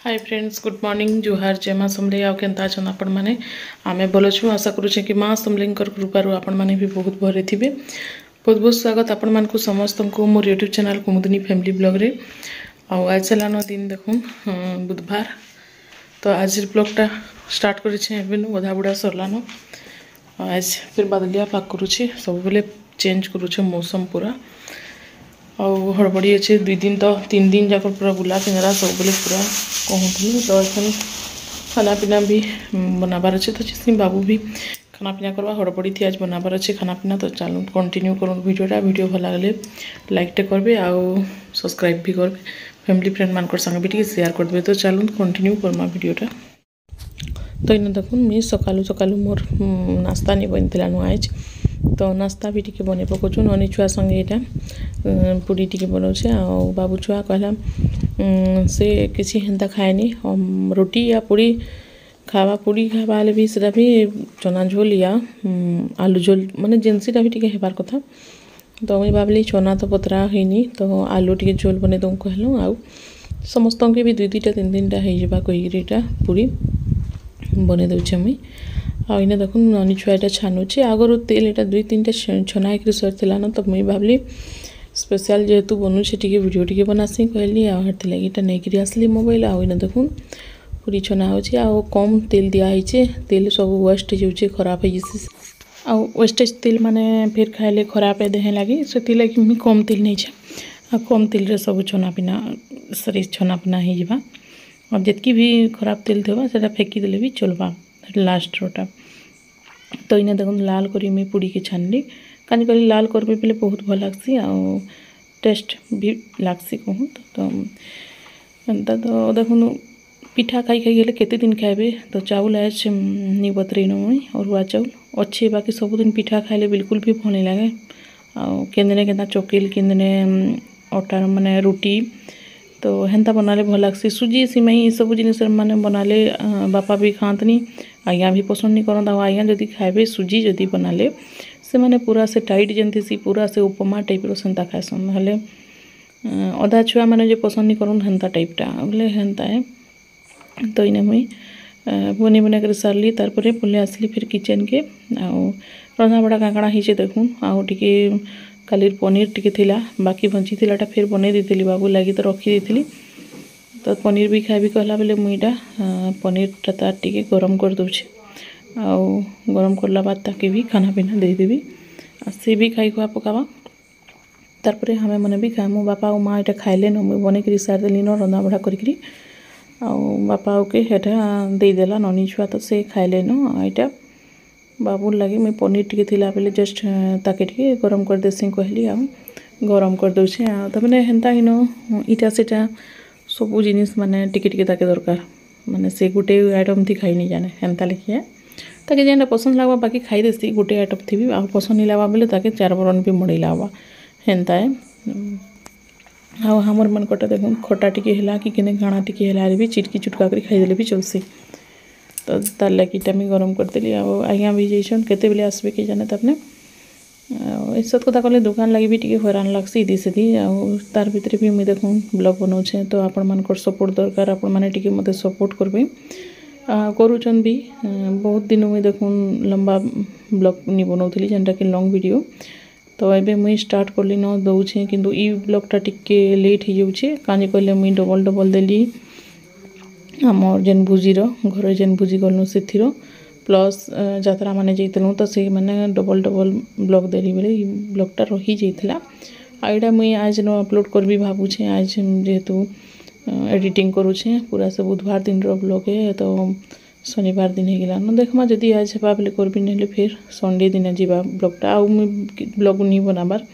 हाय friends, good morning. जुहार जय माँ समलेई। आउ केन्ता अछन आपण माने? आमे भल छु। आशा करूछे कि माँ समलेईंकर कृपारू आपण माने भी बहुत भरे थिबे। बहुत बहुत स्वागत आपण मानकु समस्त को मोर यूट्यूब चैनल कुमुदिनी फैमिली ब्लॉग रे। आउ आज चलानो दिन देखुन बुधवार। तो आज ब्लॉगटा स्टार्ट करिछे एबेनु गधा बुढ़ा सरलानो। आज फिर बादलिया पाक करूछे, सब बेले चेंज करूछे मौसम पूरा। और हड़बड़ी अच्छे 2 दिन तो 3 दिन जाकर पूरा बुला पिंजरा सब बेले पूरा कहूँ। तो एखन खाना पीना भी बनाबार अच्छे। तो जिसमें बाबू भी खाना पीना करवा हड़बड़ी थी आज बनाबार अच्छे खाना पीना। तो चलो कंटिन्यू करूँ वीडियोटा। वीडियो भल लगे लाइक करेंगे आउ सब्सक्राइब भी करेंगे। फैमिली फ्रेंड मान संगे भी टे शेयर करदे। तो चलो कंटिन्यू करमा वीडियोटा। तो इन देखुन मुझे सकालू सकालू मोर नास्ता नहीं बनता नु आज। तो नास्ता भी टी बन पकाऊँ ननी छुआ संगे यहाँ पूरी टी बनाऊे। आ बाबू छुआ कहला से किसी हेन्ता खाएनी रोटी या पूरी खावा। पूरी खावा भी से भी चना झोल या आलू झोल माने जेनसीटा भी टी हेबार कथा। तो मुझे भाविली चना तो पतरा होनी तो आलू टी झोल बने दूँ कहलूँ। आउ समस्त के भी 2-2टा 3-3टा होगा कहीटा पूरी बने दूचे मुई। आ इने देखुन ननी छुआ यहाँ छानुचे। आगर तेल यहाँ 2-3टा छना सरला न। तो मुई भाविली स्पेशल जेहेतु बनूचे टी वीडियो टी बनासी कहली आती लगे यहाँ नहीं आसली मोबाइल। आउ इने देखुन पूरी छना हो कम तेल दिखाई। तेल सब वेस्ट हो खराब हो वेस्टेज तेल माने फिर खाइले खराब है देह लगे। से लगे मुझे कम तेल नहीं आ कम तेल रे सब छना पीना सरी छना पीना हो। और जितकी भी खराब तेल थोड़ा से फेंकीदे भी चलवा लास्ट रोटा। तो इन्हें देखो लाल करी मुई पूड़ी के छानली कहीं कल लाल करबे पहले बहुत भल लगसी आ टेस्ट भी लगसी कहूँ। तो एंता तो देखुन पिठा खाई खाई गले केते दिन खाइबे। तो चाउल आज नहीं बतरईन मुई अरुआ चाउल अच्छे। बाकी सबुदिन पिठा खाइले बिल्कुल भी भल नहीं लगे। आदिने केन्ता चकेल केदिने अटा माने रोटी तो हेन्ता बनाले भल लगसी। सुजी सिमई ये सब जिन मैंने बनाले बापा भी खातनी आज्ञा भी पसंद नहीं करता। आज्ञा जदि खाइबे सुजी जदि बनाले से मैंने पूरा से टाइट जमी पूरा से उपमा टाइप सेन्ता खाएसन। हेले अधा छुआ मैंने जो पसंद नहीं करन हेन्ता टाइपटा बोले हेन्ता है। तो इने मुई बनी बना कर सारली तारपरे बोले आसली फिर किचन के रंधा बड़ा काकड़ा हिचे देखून। आउ टिके कालीर पनीर टिके थिला बाकी बंची थिलाटा फिर बने देली बाबू लगी तो रखी देली। तो पनीर भी खाइबी कहला बेले मुईटा पनीरटा तार टिके गरम कर दूचे। आउ गरम करला बाद ताके भी खाना पीना देदेवी से भी खाई खुआ पकावा। तारपरे हमें मैंने भी खाए मो बापा और माँ यहाँ खाइले न मुई बन कर सार देली न रंधा बड़ा करी। बापा के हेटा देदेला ननी छुआ तो से खाइले न यहाँ बाबू लगे मुई पनीर टिके थिला बेले जस्ट ताके टिके गरम कर देसी कहली आ गरम कर दूचे। तो मैंने हेन्ता इन इटा सेटा सबू जिनिस माने टिके टिके ताके दरकार माने से गोटे आइटम थी खाई नहीं जाने हेन्ता लिखिए ताकि जेनटा पसंद लगवा बाकी खाई देसी गोटे आइटम थी आ पसंद नहीं लगवा बेले ताके 4 बरन भी मड़ी लगवा हेन्ता है। आ हमर मन कटा देखो खटा टिके हिला कि केने घाणा टिके हिला भी चिटकी चुटका कर खाईदेले भी चलसी। तो तार लगी मुझे गरम करदेली। आज्ञा भी जाइछन केते बेले आसबे के जाने तपने सब कथा कहले दुकान लगी भी टी हैरान लगसी इदी सीधी तार भितर भी मुझे देखूँ ब्लॉग बनाऊे। तो आपण मानकर सपोर्ट दरकार आपण माने टी मते सपोर्ट करबे करूचन भी। बहुत दिन मुझे देखूँ लंबा ब्लॉग नहीं बनाऊली जेनटा कि लॉन्ग वीडियो। तो एबे मुई स्टार्ट करली न दौचे किंतु ई ब्लॉगटा टिके लेट हो जाऊे कहीं कहले मुई डबल डबल देली आमर जेन भुजीर घर जेन भुजी गलु से प्लस यात्रा माने जाइलु। तो से मैंने डबल डबल ब्लॉग देली बेले ब्लॉगटा रही जाइला। आईटा मुई आज न अपलोड करबी भावुछे आज जेहेतु एडिटिंग करूछे पूरा से बुधवार दिन रो ब्लॉग है। तो शनिवार दिन हो गला न देखमा जदि आज हेबा बेले करबी नहीं फिर संडे दिन जीवा ब्लॉगटा आउ मुई ब्लॉग नहीं बनाबार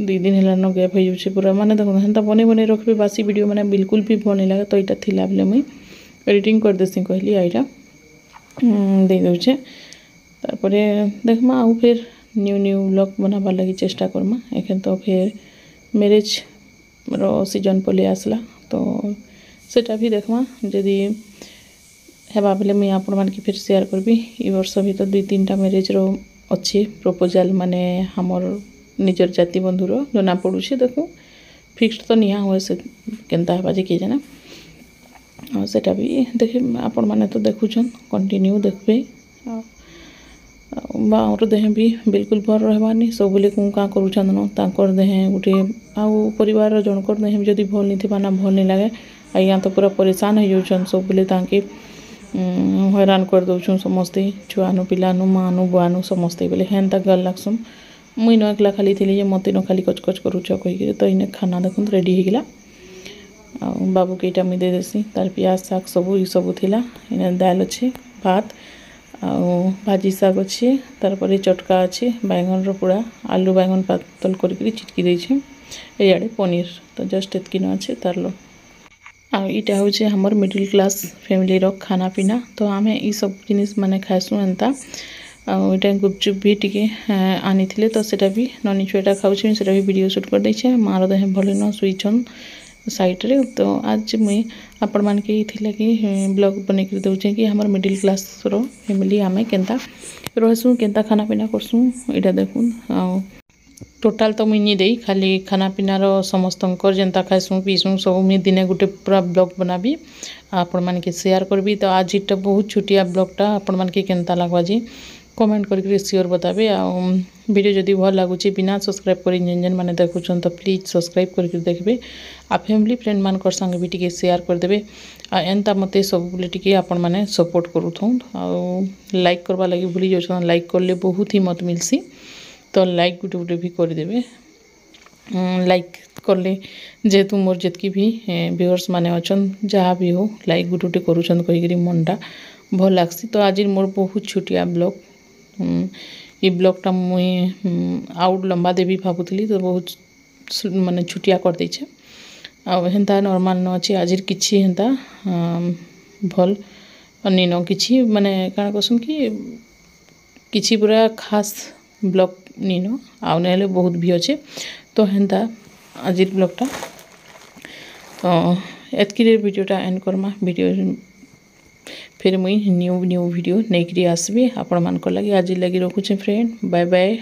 2 दिन है न गैप हो जाऊे पूरा माने देखो हेन्ता बने बने रखबे बासी वीडियो मैंने बिल्कुल भी भल नहीं लगे। तो यहाँ थिला बेले मुई एडिटिंग कर देसी कहली यहाँ दे दूचे। तारपरे देखमा आउ फिर न्यू न्यू ब्लॉग बनाबार लगी चेष्टा करमा। एखन तो फिर मैरिज रो सीजन पले आसला तो सेटा भी देखमा जदि हेबा बेले मुई आपण मान फिर शेयर करबी। ई वर्ष भी तो 2-3टा मैरिज रो अच्छे प्रपोजल माने हमर निजर जाति बंधुर जना पड़ुछे देखूँ फिक्स तो निहा हुए से केन्ता हेबा जे किए जाना। सेटा भी देखे आपण मैंने तो देखुछन कंटिन्यू देखबे बार देह भी बिल्कुल भर रहबानी सब लोग क्या करूर देह गोटे आउ परिवार जनकर देह भी जब भल नहीं ना भल नहीं लगे आज्ञा तो पूरा परेशान हो जाऊन सब ताकि हैरान कर दौन समस्ते छुआनु पिलानु मानु बुआनु समस्ते बोले हेन्ता गल लगसन मुई न एकला खाली थी मत न खाली कचकच करुच कहीकि तो इन्हें खाना देखुन रेडी होगला बाबू के मुई दे देसी तार पियाज शाग सबू ये सबू थिला इन्हें दाल अच्छे भात भाजी शाग अच्छे तार चटका अच्छे बैगन रोड़ा आलू बैगन पातल करके चिटकी देछे एआड़े पनीर तो जस्ट एतकी न अच्छे तार लो आईटा हूँ हमर मिडिल क्लास फैमिली रो खाना पीना तो आम ये सब जिनिस माने खाएसु एंता आईटा गुपचुप भी टिके आनी थिले तो सेटा भी ननी छुएटा खाऊँ से भी वीडियो शूट कर देछे मार देह भल न सुईछन साइड रे तो आज मुई आपण मान के थिला कि ब्लॉग बने कर दउचे कि हमर मिडिल क्लास रो फैमिली आमे केनता रहसु केनता खाना पीना करसु एटा देखुन टोटाल तो मुई नहीं देई खाली खाना पीना रो समस्तंकर जेंता खाइसु पीसु सब मुई दिने गुटे पूरा ब्लॉग बनाबी आपण मान के शेयर करबी तो आज इटा बहुत छुटिया ब्लॉगटा आपण मान के केनता लागबा जी कमेंट करके श्योर बताबे आ वीडियो जदि भल लगुच बिना सब्सक्राइब कर जेन जेन मैंने देखुन तो प्लीज सब्सक्राइब करके देखबे आ फैमिली फ्रेंड मान संग भी टिके शेयर करदेबे आ एंता मते सब बोले टिके आपण माने सपोर्ट करूथुन आ लाइक करबा लगी भूली जाउछन लाइक करले बहुत ही मत मिलसी तो लाइक गुटे गुटे भी करदेबे लाइक करले जेहेतु मोर जितकी भी व्यूअर्स माने अछन जहाँ भी हो लाइक गुटे गुटे करूछन कहीकि मनटा भल लागसी तो आज मोर बहुत छुटिया ब्लॉग ये ब्लॉगटा मुई आउट लंबा देवी भावुली तो बहुत माने छुटिया कर देछे हेन्ता नॉर्मल न अच्छे आज किछि हेन्ता भल अन्य न किछि माने काना कहसन कि किछि पूरा खास ब्लॉग नीनो आउ नहले बहुत भी अच्छे तो हेन्ता आज ब्लॉगटा तो एतकी वीडियोटा एंड करमा वीडियो फिर मुई न्यू वीडियो नहीं आसबी आपण मान लगी आज लगी रखुचे फ्रेंड बाय बाय।